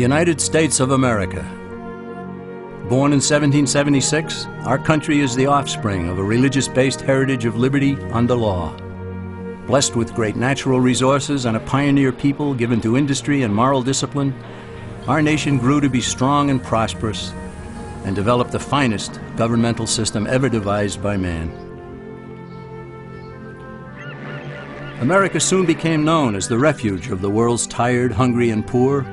United States of America. Born in 1776, our country is the offspring of a religious-based heritage of liberty under law. Blessed with great natural resources and a pioneer people given to industry and moral discipline, our nation grew to be strong and prosperous and developed the finest governmental system ever devised by man. America soon became known as the refuge of the world's tired, hungry, and poor.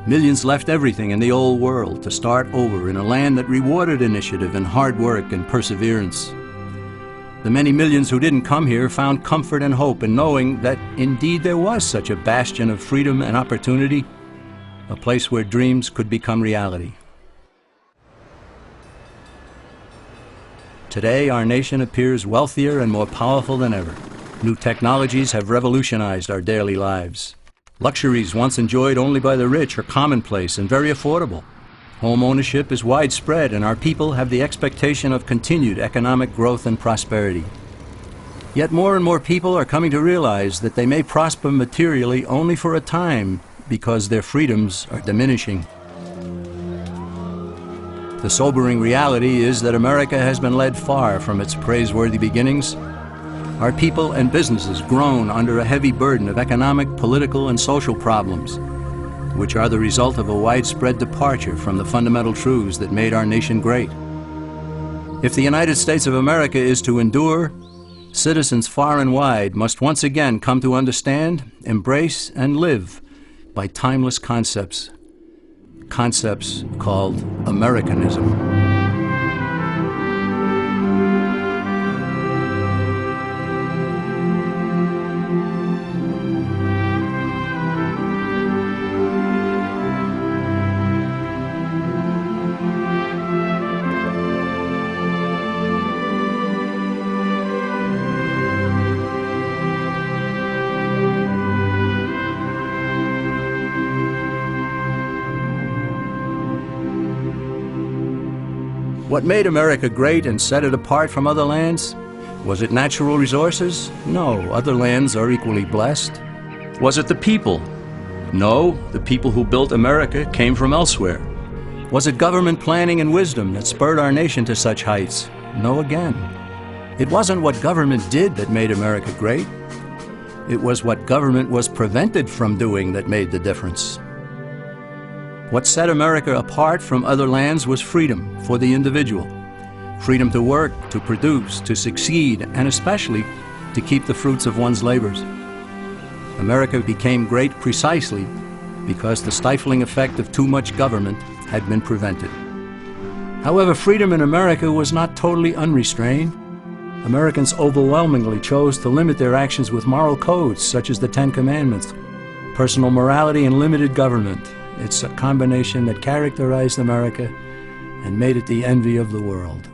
Millions left everything in the old world to start over in a land that rewarded initiative and hard work and perseverance. The many millions who didn't come here found comfort and hope in knowing that indeed there was such a bastion of freedom and opportunity, a place where dreams could become reality. Today, our nation appears wealthier and more powerful than ever. New technologies have revolutionized our daily lives. Luxuries once enjoyed only by the rich are commonplace and very affordable. Home ownership is widespread, and our people have the expectation of continued economic growth and prosperity. Yet more and more people are coming to realize that they may prosper materially only for a time because their freedoms are diminishing. The sobering reality is that America has been led far from its praiseworthy beginnings. Our people and businesses groan under a heavy burden of economic, political, and social problems, which are the result of a widespread departure from the fundamental truths that made our nation great. If the United States of America is to endure, citizens far and wide must once again come to understand, embrace, and live by timeless concepts called Americanism. What made America great and set it apart from other lands? Was it natural resources? No, other lands are equally blessed. Was it the people? No, the people who built America came from elsewhere. Was it government planning and wisdom that spurred our nation to such heights? No again. It wasn't what government did that made America great. It was what government was prevented from doing that made the difference. What set America apart from other lands was freedom for the individual. Freedom to work, to produce, to succeed, and especially to keep the fruits of one's labors. America became great precisely because the stifling effect of too much government had been prevented. However, freedom in America was not totally unrestrained. Americans overwhelmingly chose to limit their actions with moral codes such as the Ten Commandments, personal morality, and limited government. It's a combination that characterized America and made it the envy of the world.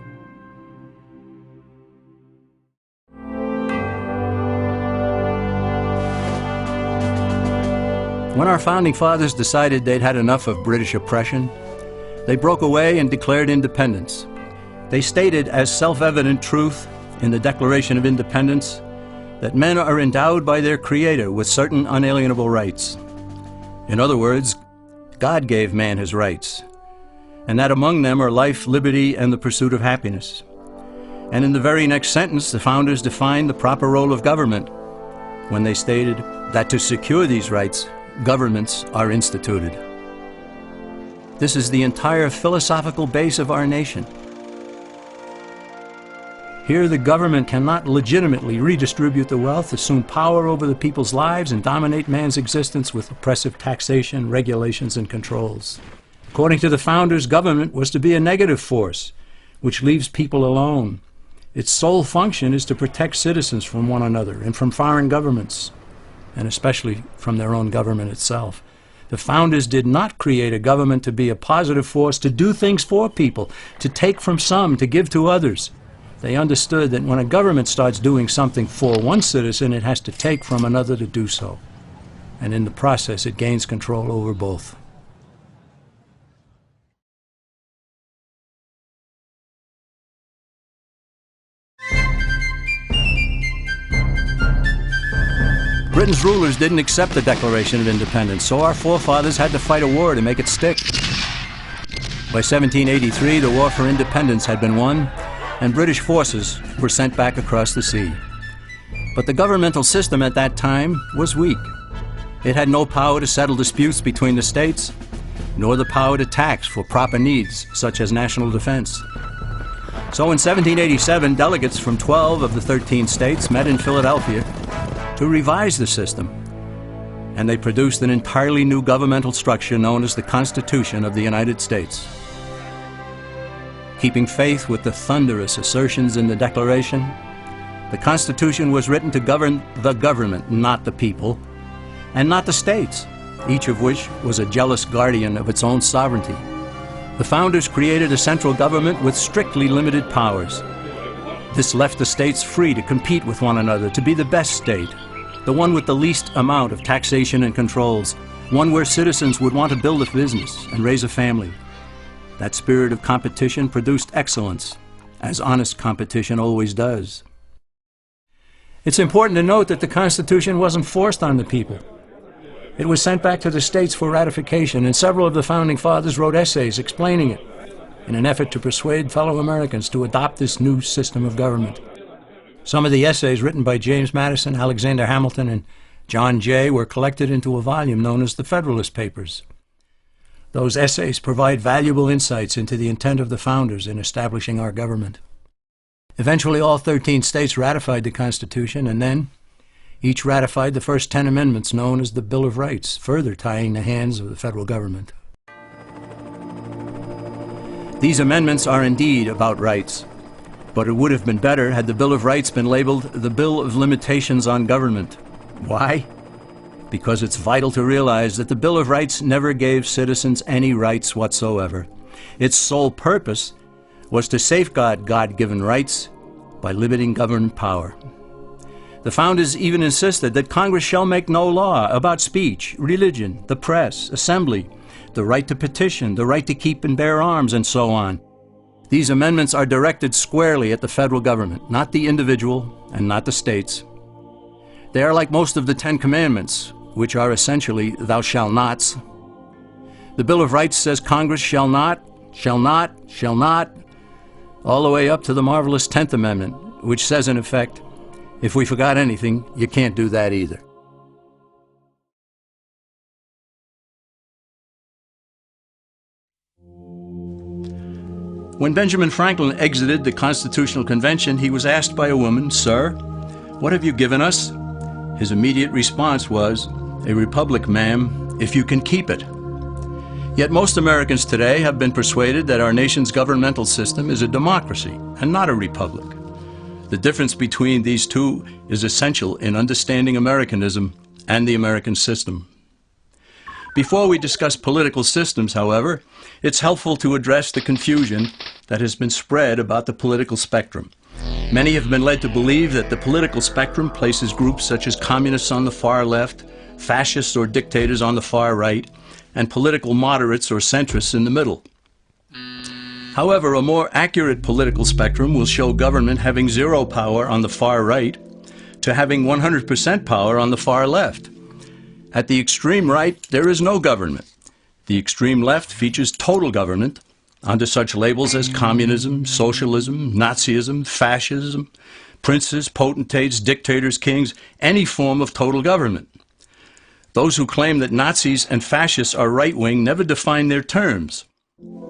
When our founding fathers decided they'd had enough of British oppression, they broke away and declared independence. They stated as self-evident truth in the Declaration of Independence that men are endowed by their Creator with certain unalienable rights. In other words, God gave man his rights, and that among them are life, liberty, and the pursuit of happiness. And in the very next sentence, the founders defined the proper role of government when they stated that to secure these rights, governments are instituted. This is the entire philosophical base of our nation. Here, the government cannot legitimately redistribute the wealth, assume power over the people's lives, and dominate man's existence with oppressive taxation, regulations, and controls. According to the founders, government was to be a negative force, which leaves people alone. Its sole function is to protect citizens from one another and from foreign governments, and especially from their own government itself. The founders did not create a government to be a positive force, to do things for people, to take from some, to give to others. They understood that when a government starts doing something for one citizen, it has to take from another to do so. And in the process, it gains control over both. Britain's rulers didn't accept the Declaration of Independence, so our forefathers had to fight a war to make it stick. By 1783, the War for Independence had been won, and British forces were sent back across the sea. But the governmental system at that time was weak. It had no power to settle disputes between the states, nor the power to tax for proper needs, such as national defense. So in 1787, delegates from 12 of the 13 states met in Philadelphia to revise the system, and they produced an entirely new governmental structure known as the Constitution of the United States. Keeping faith with the thunderous assertions in the Declaration, the Constitution was written to govern the government, not the people, and not the states, each of which was a jealous guardian of its own sovereignty. The founders created a central government with strictly limited powers. This left the states free to compete with one another to be the best state, the one with the least amount of taxation and controls, one where citizens would want to build a business and raise a family. That spirit of competition produced excellence, as honest competition always does. It's important to note that the Constitution wasn't forced on the people. It was sent back to the states for ratification, and several of the Founding Fathers wrote essays explaining it in an effort to persuade fellow Americans to adopt this new system of government. Some of the essays written by James Madison, Alexander Hamilton, and John Jay were collected into a volume known as the Federalist Papers. Those essays provide valuable insights into the intent of the founders in establishing our government. Eventually, all 13 states ratified the Constitution, and then each ratified the first 10 amendments known as the Bill of Rights, further tying the hands of the federal government. These amendments are indeed about rights, but it would have been better had the Bill of Rights been labeled the Bill of Limitations on Government. Why? Because it's vital to realize that the Bill of Rights never gave citizens any rights whatsoever. Its sole purpose was to safeguard God-given rights by limiting government power. The founders even insisted that Congress shall make no law about speech, religion, the press, assembly, the right to petition, the right to keep and bear arms, and so on. These amendments are directed squarely at the federal government, not the individual and not the states. They are like most of the 10 Commandments, which are essentially thou shalt nots. The Bill of Rights says Congress shall not, all the way up to the marvelous 10th Amendment, which says in effect, if we forgot anything, you can't do that either. When Benjamin Franklin exited the Constitutional Convention, he was asked by a woman, "Sir, what have you given us?" His immediate response was, "A republic, ma'am, if you can keep it." Yet most Americans today have been persuaded that our nation's governmental system is a democracy and not a republic. The difference between these two is essential in understanding Americanism and the American system. Before we discuss political systems, however, it's helpful to address the confusion that has been spread about the political spectrum. Many have been led to believe that the political spectrum places groups such as communists on the far left, fascists or dictators on the far right, and political moderates or centrists in the middle. However, a more accurate political spectrum will show government having 0 power on the far right to having 100% power on the far left. At the extreme right, there is no government. The extreme left features total government under such labels as communism, socialism, Nazism, fascism, princes, potentates, dictators, kings, any form of total government. Those who claim that Nazis and fascists are right-wing never define their terms.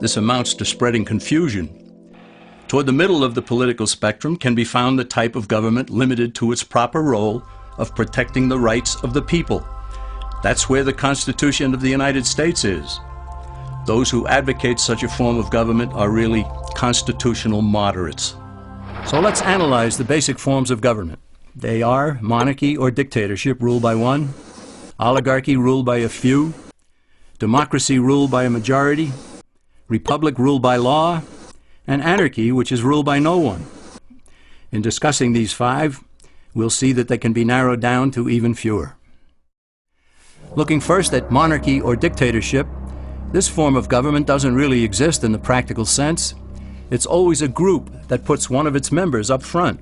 This amounts to spreading confusion. Toward the middle of the political spectrum can be found the type of government limited to its proper role of protecting the rights of the people. That's where the Constitution of the United States is. Those who advocate such a form of government are really constitutional moderates. So let's analyze the basic forms of government. They are monarchy or dictatorship ruled by one, oligarchy ruled by a few, democracy ruled by a majority, republic ruled by law, and anarchy, which is ruled by no one. In discussing these 5, we'll see that they can be narrowed down to even fewer. Looking first at monarchy or dictatorship, this form of government doesn't really exist in the practical sense. It's always a group that puts one of its members up front.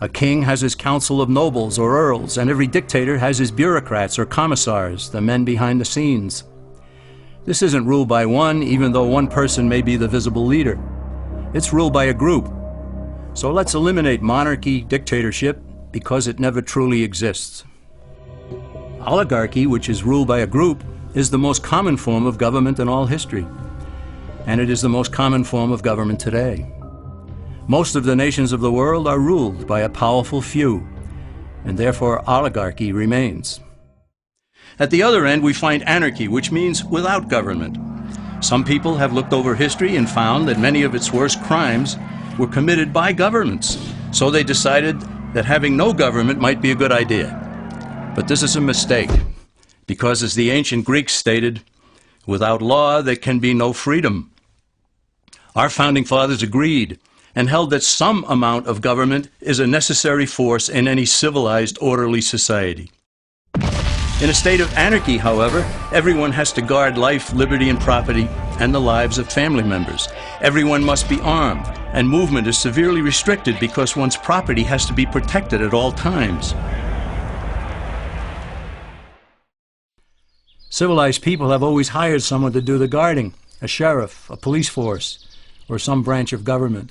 A king has his council of nobles or earls, and every dictator has his bureaucrats or commissars, the men behind the scenes. This isn't ruled by one, even though one person may be the visible leader. It's ruled by a group. So let's eliminate monarchy, dictatorship, because it never truly exists. Oligarchy, which is ruled by a group, is the most common form of government in all history. And it is the most common form of government today. Most of the nations of the world are ruled by a powerful few, and therefore oligarchy remains. At the other end, we find anarchy, which means without government. Some people have looked over history and found that many of its worst crimes were committed by governments, so they decided that having no government might be a good idea. But this is a mistake, because as the ancient Greeks stated, without law there can be no freedom. Our founding fathers agreed and held that some amount of government is a necessary force in any civilized, orderly society. In a state of anarchy, however, everyone has to guard life, liberty, and property, and the lives of family members. Everyone must be armed, and movement is severely restricted because one's property has to be protected at all times. Civilized people have always hired someone to do the guarding, a sheriff, a police force, or some branch of government.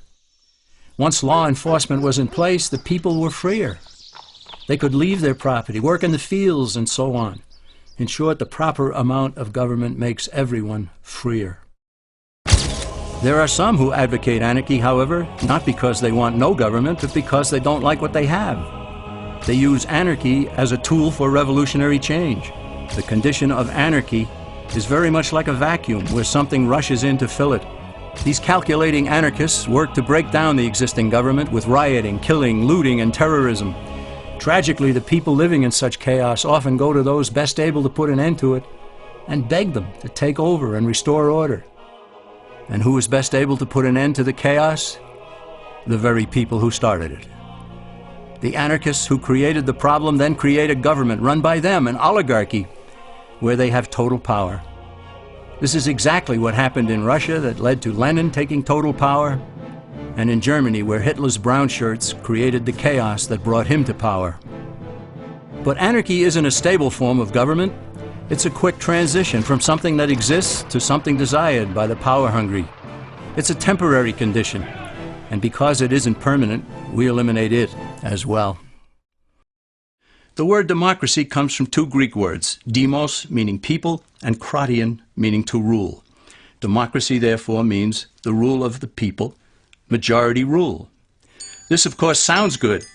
Once law enforcement was in place, the people were freer. They could leave their property, work in the fields, and so on. In short, the proper amount of government makes everyone freer. There are some who advocate anarchy, however, not because they want no government, but because they don't like what they have. They use anarchy as a tool for revolutionary change. The condition of anarchy is very much like a vacuum where something rushes in to fill it. These calculating anarchists work to break down the existing government with rioting, killing, looting, and terrorism. Tragically, the people living in such chaos often go to those best able to put an end to it and beg them to take over and restore order. And who is best able to put an end to the chaos? The very people who started it. The anarchists who created the problem then create a government run by them, an oligarchy, where they have total power. This is exactly what happened in Russia that led to Lenin taking total power, and in Germany, where Hitler's brown shirts created the chaos that brought him to power. But anarchy isn't a stable form of government. It's a quick transition from something that exists to something desired by the power-hungry. It's a temporary condition, and because it isn't permanent, we eliminate it as well. The word democracy comes from two Greek words, demos, meaning people, and kratein, meaning to rule. Democracy, therefore, means the rule of the people, majority rule. This, of course, sounds good,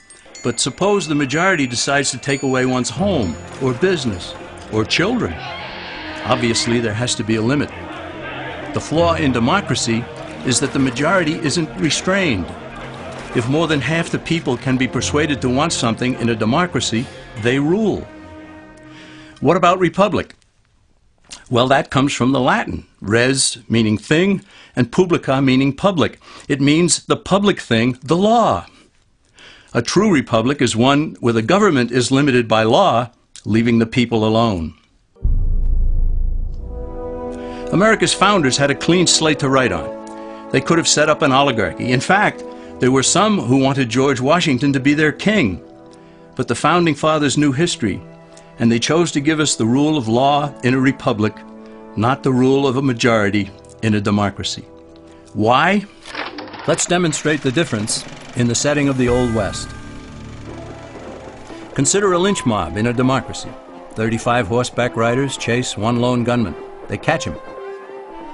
but suppose the majority decides to take away one's home, or business, or children. Obviously, there has to be a limit. The flaw in democracy is that the majority isn't restrained. If more than half the people can be persuaded to want something in a democracy, they rule. What about republic? Well, that comes from the Latin, res meaning thing, and publica meaning public. It means the public thing, the law. A true republic is one where the government is limited by law, leaving the people alone. America's founders had a clean slate to write on. They could have set up an oligarchy. In fact, there were some who wanted George Washington to be their king. But the founding fathers knew history, and they chose to give us the rule of law in a republic, not the rule of a majority in a democracy. Why? Let's demonstrate the difference in the setting of the Old West. Consider a lynch mob in a democracy. 35 horseback riders chase one lone gunman. They catch him,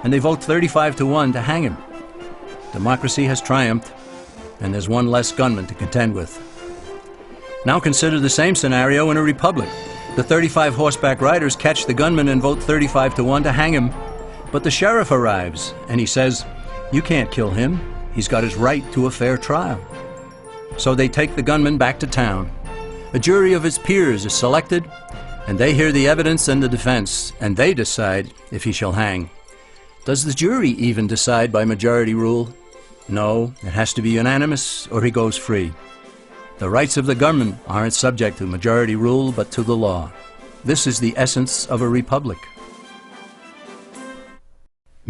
and they vote 35 to 1 to hang him. Democracy has triumphed, and there's one less gunman to contend with. Now consider the same scenario in a republic. The 35 horseback riders catch the gunman and vote 35 to 1 to hang him, but the sheriff arrives, and he says, "You can't kill him. He's got his right to a fair trial." So they take the gunman back to town. A jury of his peers is selected, and they hear the evidence and the defense, and they decide if he shall hang. Does the jury even decide by majority rule? No, it has to be unanimous or he goes free. The rights of the gunman aren't subject to majority rule, but to the law. This is the essence of a republic.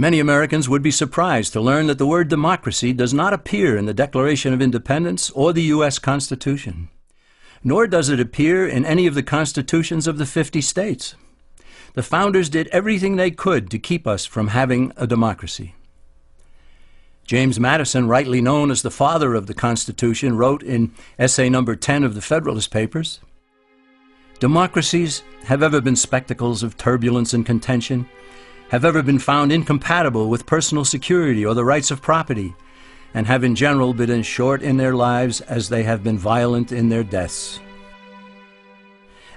Many Americans would be surprised to learn that the word democracy does not appear in the Declaration of Independence or the U.S. Constitution, nor does it appear in any of the constitutions of the 50 states. The founders did everything they could to keep us from having a democracy. James Madison, rightly known as the father of the Constitution, wrote in essay number 10 of the Federalist Papers, "Democracies have ever been spectacles of turbulence and contention, have ever been found incompatible with personal security or the rights of property, and have in general been as short in their lives as they have been violent in their deaths."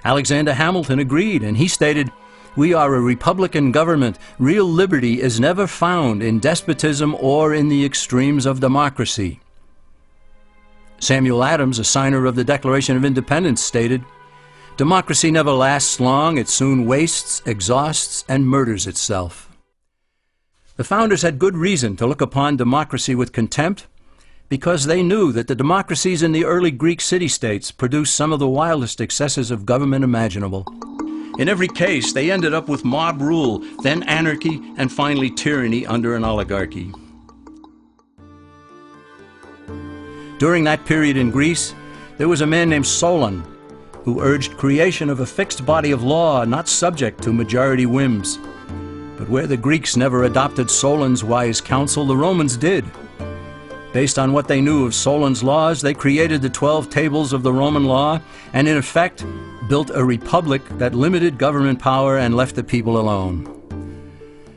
Alexander Hamilton agreed, and he stated, "We are a republican government. Real liberty is never found in despotism or in the extremes of democracy." Samuel Adams, a signer of the Declaration of Independence, stated, "Democracy never lasts long. It soon wastes, exhausts, and murders itself." The founders had good reason to look upon democracy with contempt, because they knew that the democracies in the early Greek city-states produced some of the wildest excesses of government imaginable. In every case, they ended up with mob rule, then anarchy, and finally tyranny under an oligarchy. During that period in Greece, there was a man named Solon, who urged creation of a fixed body of law not subject to majority whims. But where the Greeks never adopted Solon's wise counsel, the Romans did. Based on what they knew of Solon's laws, they created the 12 tables of the Roman law and, in effect, built a republic that limited government power and left the people alone.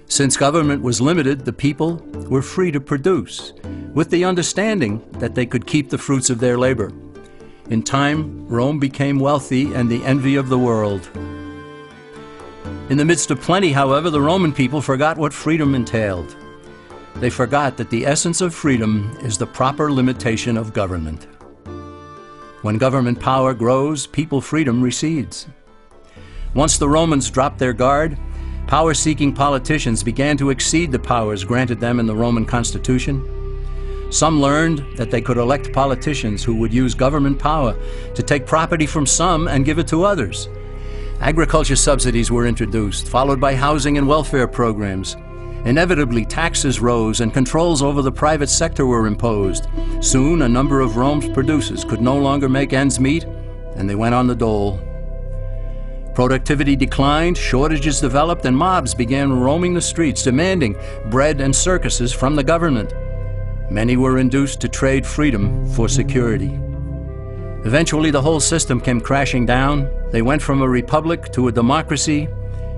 Since government was limited, the people were free to produce, with the understanding that they could keep the fruits of their labor. In time, Rome became wealthy and the envy of the world. In the midst of plenty, however, the Roman people forgot what freedom entailed. They forgot that the essence of freedom is the proper limitation of government. When government power grows, people freedom recedes. Once the Romans dropped their guard, power-seeking politicians began to exceed the powers granted them in the Roman Constitution. Some learned that they could elect politicians who would use government power to take property from some and give it to others. Agriculture subsidies were introduced, followed by housing and welfare programs. Inevitably, taxes rose and controls over the private sector were imposed. Soon, a number of Rome's producers could no longer make ends meet, and they went on the dole. Productivity declined, shortages developed, and mobs began roaming the streets, demanding bread and circuses from the government. Many were induced to trade freedom for security. Eventually, the whole system came crashing down. They went from a republic to a democracy,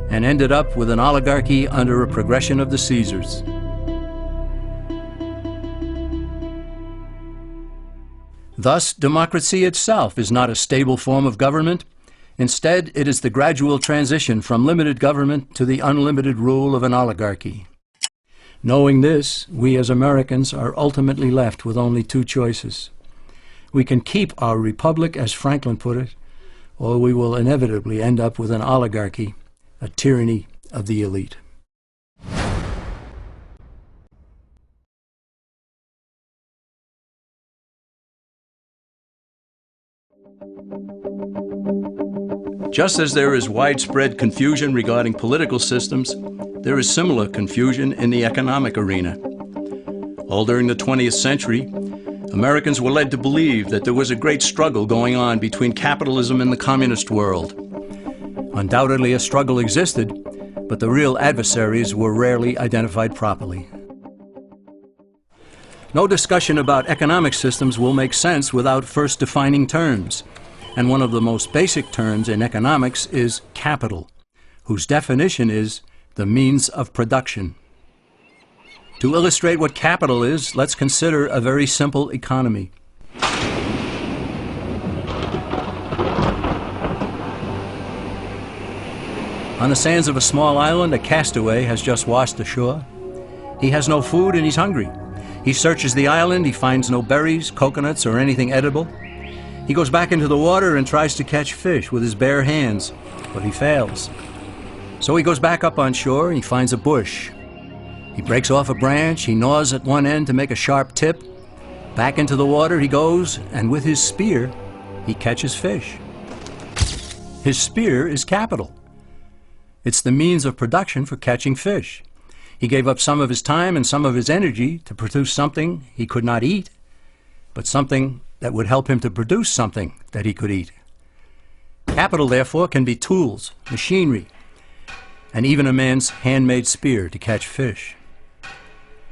and ended up with an oligarchy under a progression of the Caesars. Thus, democracy itself is not a stable form of government. Instead, it is the gradual transition from limited government to the unlimited rule of an oligarchy. Knowing this, we as Americans are ultimately left with only two choices. We can keep our republic, as Franklin put it, or we will inevitably end up with an oligarchy, a tyranny of the elite. Just as there is widespread confusion regarding political systems, there is similar confusion in the economic arena. All during the 20th century, Americans were led to believe that there was a great struggle going on between capitalism and the communist world. Undoubtedly, a struggle existed, but the real adversaries were rarely identified properly. No discussion about economic systems will make sense without first defining terms. And one of the most basic terms in economics is capital, whose definition is the means of production. To illustrate what capital is, let's consider a very simple economy. On the sands of a small island, a castaway has just washed ashore. He has no food and he's hungry. He searches the island, he finds no berries, coconuts, or anything edible. He goes back into the water and tries to catch fish with his bare hands, but he fails. So he goes back up on shore and he finds a bush. He breaks off a branch, he gnaws at one end to make a sharp tip. Back into the water he goes, and with his spear, he catches fish. His spear is capital. It's the means of production for catching fish. He gave up some of his time and some of his energy to produce something he could not eat, but something that would help him to produce something that he could eat. Capital, therefore, can be tools, machinery, and even a man's handmade spear to catch fish.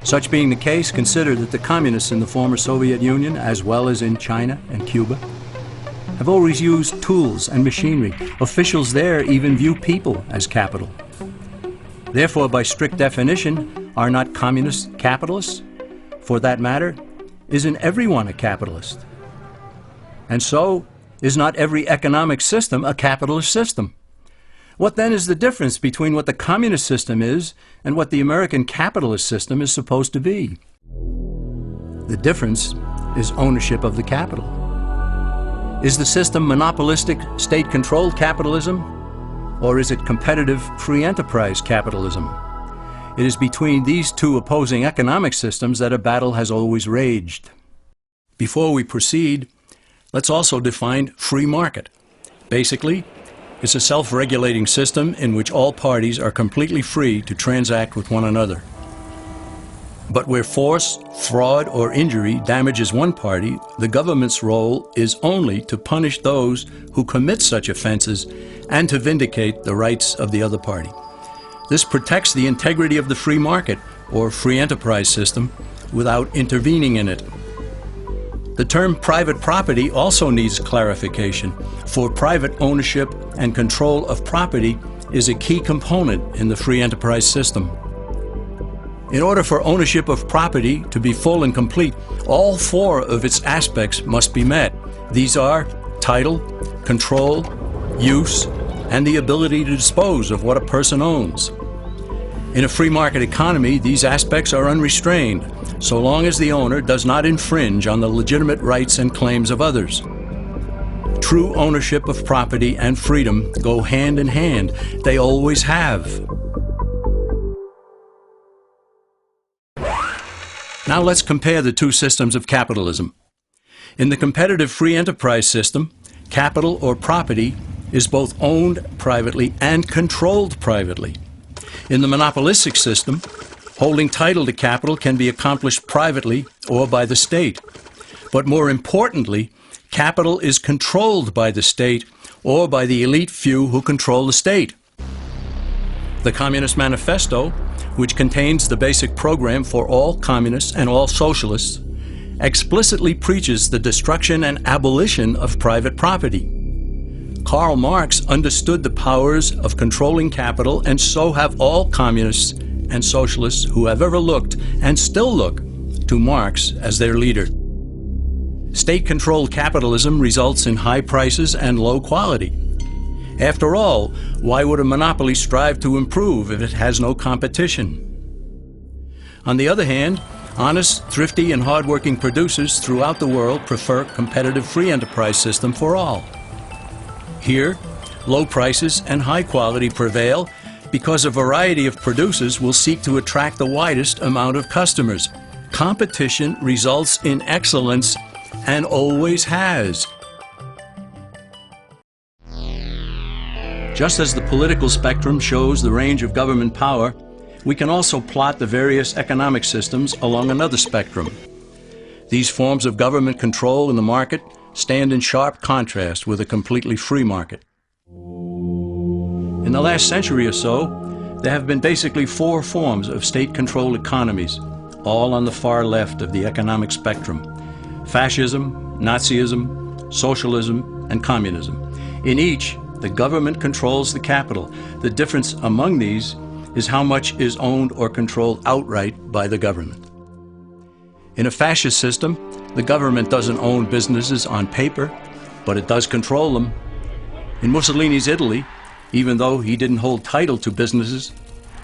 Such being the case, consider that the communists in the former Soviet Union, as well as in China and Cuba, have always used tools and machinery. Officials there even view people as capital. Therefore, by strict definition, are not communists capitalists? For that matter, isn't everyone a capitalist? And so, is not every economic system a capitalist system? What then is the difference between what the communist system is and what the American capitalist system is supposed to be? The difference is ownership of the capital. Is the system monopolistic, state-controlled capitalism, or is it competitive, free enterprise capitalism? It is between these two opposing economic systems that a battle has always raged. Before we proceed, let's also define free market. Basically, it's a self-regulating system in which all parties are completely free to transact with one another. But where force, fraud, or injury damages one party, the government's role is only to punish those who commit such offenses and to vindicate the rights of the other party. This protects the integrity of the free market, or free enterprise system, without intervening in it. The term private property also needs clarification, for private ownership and control of property is a key component in the free enterprise system. In order for ownership of property to be full and complete, all four of its aspects must be met. These are title, control, use, and the ability to dispose of what a person owns. In a free market economy, these aspects are unrestrained, so long as the owner does not infringe on the legitimate rights and claims of others. True ownership of property and freedom go hand in hand. They always have. Now let's compare the two systems of capitalism. In the competitive free enterprise system, capital or property is both owned privately and controlled privately. In the monopolistic system, holding title to capital can be accomplished privately or by the state. But more importantly, capital is controlled by the state or by the elite few who control the state. The Communist Manifesto, which contains the basic program for all communists and all socialists, explicitly preaches the destruction and abolition of private property. Karl Marx understood the powers of controlling capital, and so have all communists and socialists who have ever looked and still look to Marx as their leader. State-controlled capitalism results in high prices and low quality. After all, why would a monopoly strive to improve if it has no competition? On the other hand, honest, thrifty, and hardworking producers throughout the world prefer a competitive free enterprise system for all. Here, low prices and high quality prevail because a variety of producers will seek to attract the widest amount of customers. Competition results in excellence and always has. Just as the political spectrum shows the range of government power, we can also plot the various economic systems along another spectrum. These forms of government control in the market stand in sharp contrast with a completely free market. In the last century or so, there have been basically four forms of state-controlled economies, all on the far left of the economic spectrum: fascism, Nazism, socialism, and communism. In each, the government controls the capital. The difference among these is how much is owned or controlled outright by the government. In a fascist system, the government doesn't own businesses on paper, but it does control them. In Mussolini's Italy, even though he didn't hold title to businesses,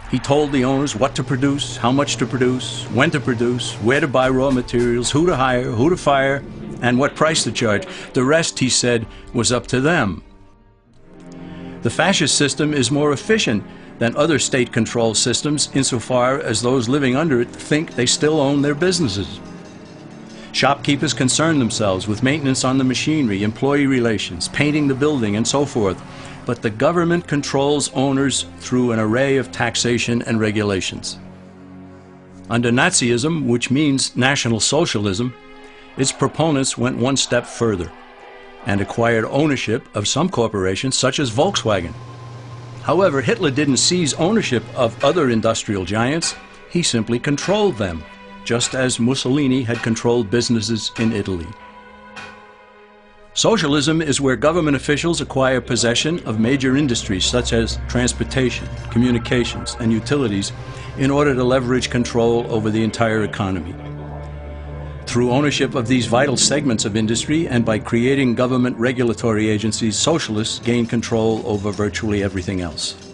he told the owners what to produce, how much to produce, when to produce, where to buy raw materials, who to hire, who to fire, and what price to charge. The rest, he said, was up to them. The fascist system is more efficient than other state-controlled systems insofar as those living under it think they still own their businesses. Shopkeepers concern themselves with maintenance on the machinery, employee relations, painting the building, and so forth. But the government controls owners through an array of taxation and regulations. Under Nazism, which means National Socialism, its proponents went one step further and acquired ownership of some corporations such as Volkswagen. However, Hitler didn't seize ownership of other industrial giants, he simply controlled them, just as Mussolini had controlled businesses in Italy. Socialism is where government officials acquire possession of major industries such as transportation, communications, and utilities in order to leverage control over the entire economy. Through ownership of these vital segments of industry and by creating government regulatory agencies, socialists gain control over virtually everything else.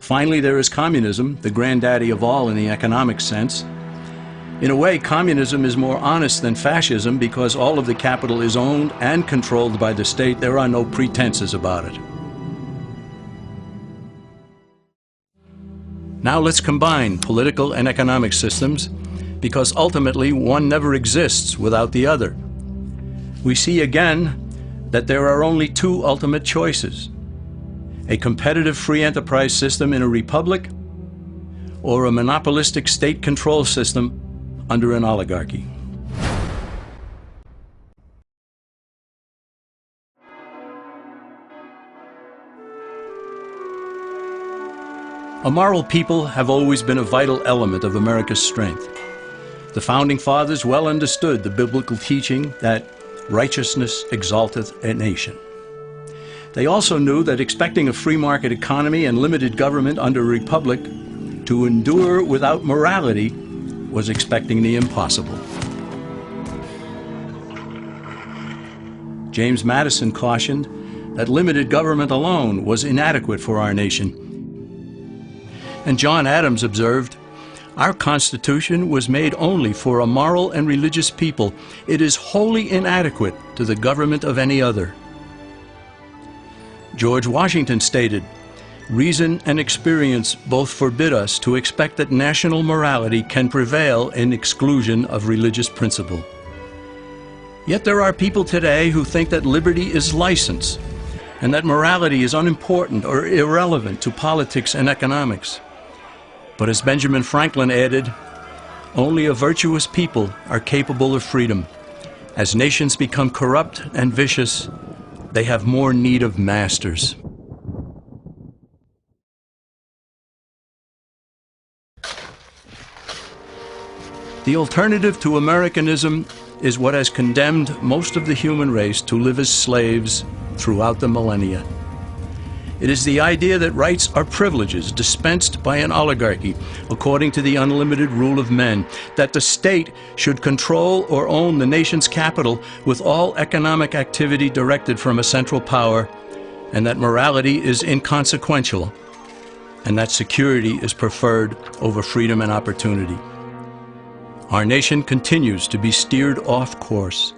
Finally, there is communism, the granddaddy of all in the economic sense. In a way, communism is more honest than fascism because all of the capital is owned and controlled by the state. There are no pretenses about it. Now let's combine political and economic systems because ultimately one never exists without the other. We see again that there are only two ultimate choices: a competitive free enterprise system in a republic or a monopolistic state control system under an oligarchy. A moral people have always been a vital element of America's strength. The Founding Fathers well understood the biblical teaching that righteousness exalteth a nation. They also knew that expecting a free market economy and limited government under a republic to endure without morality was expecting the impossible. James Madison cautioned that limited government alone was inadequate for our nation. And John Adams observed, "Our Constitution was made only for a moral and religious people. It is wholly inadequate to the government of any other." George Washington stated, "Reason and experience both forbid us to expect that national morality can prevail in exclusion of religious principle." Yet there are people today who think that liberty is license and that morality is unimportant or irrelevant to politics and economics. But as Benjamin Franklin added, only a virtuous people are capable of freedom. As nations become corrupt and vicious, they have more need of masters. The alternative to Americanism is what has condemned most of the human race to live as slaves throughout the millennia. It is the idea that rights are privileges dispensed by an oligarchy according to the unlimited rule of men, that the state should control or own the nation's capital with all economic activity directed from a central power, and that morality is inconsequential, and that security is preferred over freedom and opportunity. Our nation continues to be steered off course,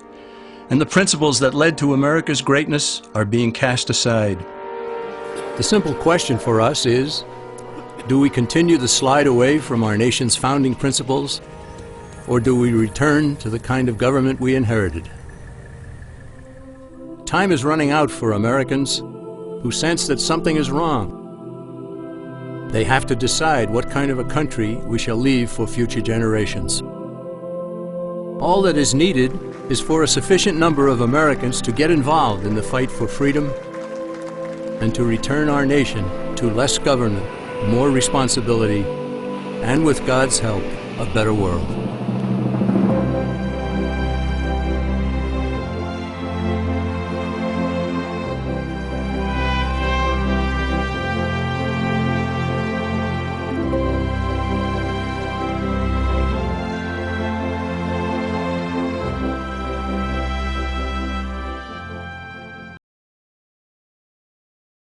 and the principles that led to America's greatness are being cast aside. The simple question for us is, do we continue the slide away from our nation's founding principles, or do we return to the kind of government we inherited? Time is running out for Americans who sense that something is wrong. They have to decide what kind of a country we shall leave for future generations. All that is needed is for a sufficient number of Americans to get involved in the fight for freedom and to return our nation to less government, more responsibility, and with God's help, a better world.